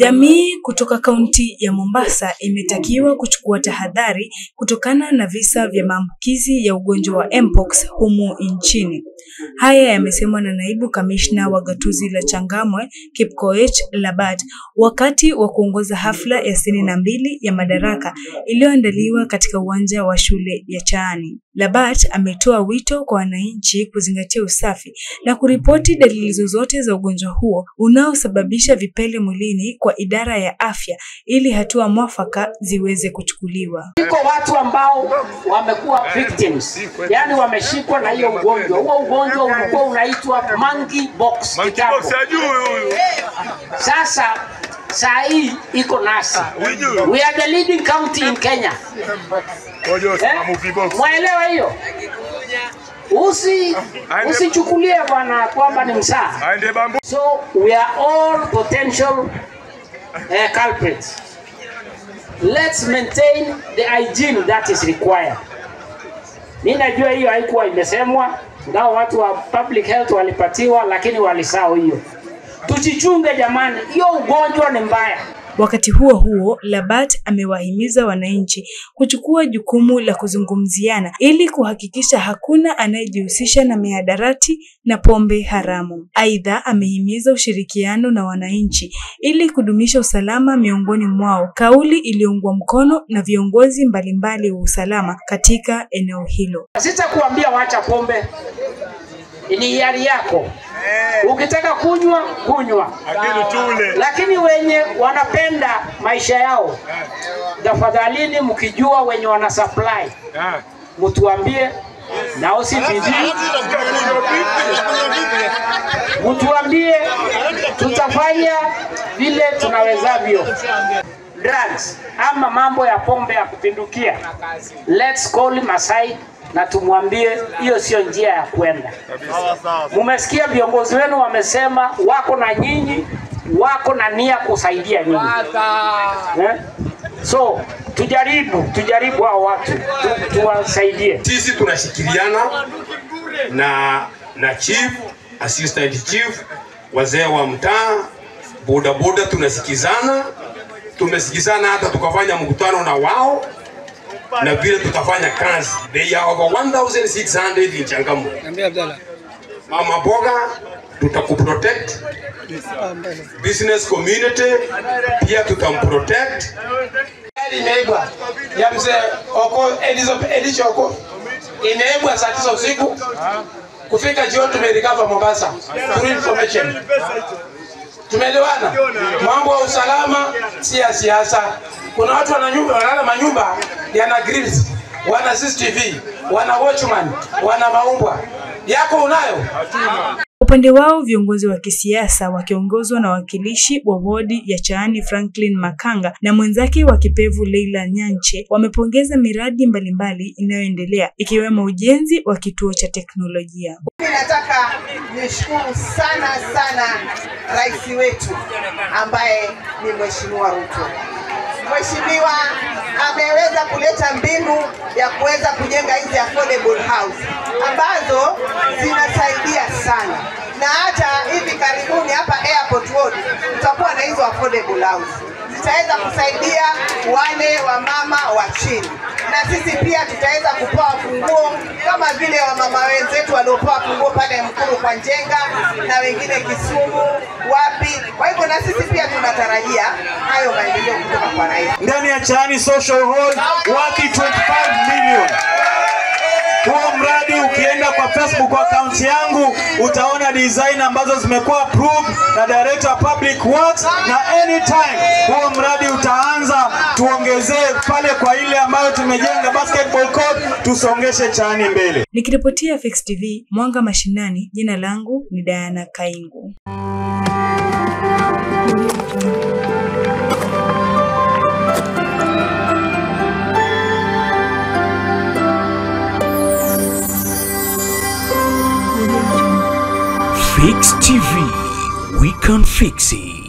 Jamii kutoka kaunti ya Mombasa imetakiwa kuchukua tahadhari kutokana na visa vya maambukizi ya ugonjwa wa Mpox humu nchini. Haya yamesemwa na naibu kamishna wa gatuzi la Changamwe, Kipkoech Labat, wakati wa kuongoza hafla ya 62 ya madaraka iliyoandaliwa katika uwanja wa shule ya Chaani. Labat ametoa wito kwa wananchi kuzingatia usafi na kuripoti dalili zozote za ugonjwa huo unaosababisha vipele mwilini kwa idara ya afya ili hatua mwafaka ziweze kuchukuliwa. Iko watu ambao wamekuwa victims, yani wameshikwa na hiyo ugonjwa. Huo ugonjwa ulikuwa unaitwa monkeypox kitambo. Sasa saa hii iko nasi. We are the leading county in Kenya. Mwelewa hiyo? Usichukulie bwana kwamba ni msaa. So we are all potential culprits. Let's maintain the hygiene that is required. Ninajua hiyo haikuwa imesemwa, ngao watu wa public health walipatiwa, lakini walisahau hiyo. Tujichunge jamani, hiyo ugonjwa ni mbaya. Wakati huo huo, Labat amewahimiza wananchi kuchukua jukumu la kuzungumziana ili kuhakikisha hakuna anayejihusisha na mihadarati na pombe haramu. Aidha, amehimiza ushirikiano na wananchi ili kudumisha usalama miongoni mwao, kauli iliyoungwa mkono na viongozi mbalimbali wa usalama katika eneo hilo. Sitakuambia waacha pombe, ni hiari yako. Ukitaka kunywa, kunywa. Lakini wenye wanapenda maisha yao, tafadhalini mkijua wenye wana supply, mtuambie na usibidi. Mtuambie, tutafanya vile tunawezavyo. Drugs ama mambo ya pombe ya kupindukia, let's call him aside na tumwambie hiyo sio njia ya kwenda. Mumesikia viongozi wenu wamesema wako na nyinyi, wako na nia kusaidia nyinyi. So tujaribu hao watu tuwasaidie. Sisi tunashikiliana na chief, assistant chief, wazee wa mtaa, boda tunasikizana. Tumesikizana hata tukafanya mkutano na wao na vile tutafanya kazi. They are over 1,600 in Changamwe. Mama Boga tutakuprotect, business community pia tutamprotect. Imeibwa ya mzee Oko Elisha Oko imeibwa saa 9 usiku, kufika jioni tumerecover Mombasa through information. Tumeelewana, mambo ya usalama si ya siasa. Kuna watu wanalala manyumba yana grills, wana CCTV, wana watchman, wana maumbwa. Yako unayo? Upande wao viongozi wa kisiasa wakiongozwa na wakilishi wa wodi ya Chaani Franklin Makanga na mwenzake wa Kipevu Leila Nyanche wamepongeza miradi mbalimbali inayoendelea ikiwemo ujenzi wa kituo cha teknolojia. Nataka nishukuru sana rais wetu ambaye ni Mheshimiwa Ruto. Mheshimiwa ameweza kuleta mbinu ya kuweza kujenga hizi affordable house ambazo zinasaidia sana. Na hata hivi karibuni hapa Airport Road tutakuwa na hizo affordable house. Zitaweza kusaidia wale wa mama wa chini. Na sisi pia tutaweza kupewa funguo kama vile wa mama wenzetu waliopewa funguo pale Mkuru kwa Njenga na wengine Kisumu wapi. Kwa hivyo na sisi pia tunatarajia hayo maendeleo kutoka kwa rais. Ndani ya Chaani Social Hall waki 25 million. Huo mradi ukienda kwa Facebook account yangu utaona design ambazo zimekuwa approved na Director of Public Works, na anytime huo mradi utaanza tuongezee pale kwa ile ambayo tumejenga basketball court, tusongeshe Chaani mbele. Nikiripotia Fix TV Mwanga Mashinani, jina langu ni Diana Kaingu. Fix TV, we can fix it.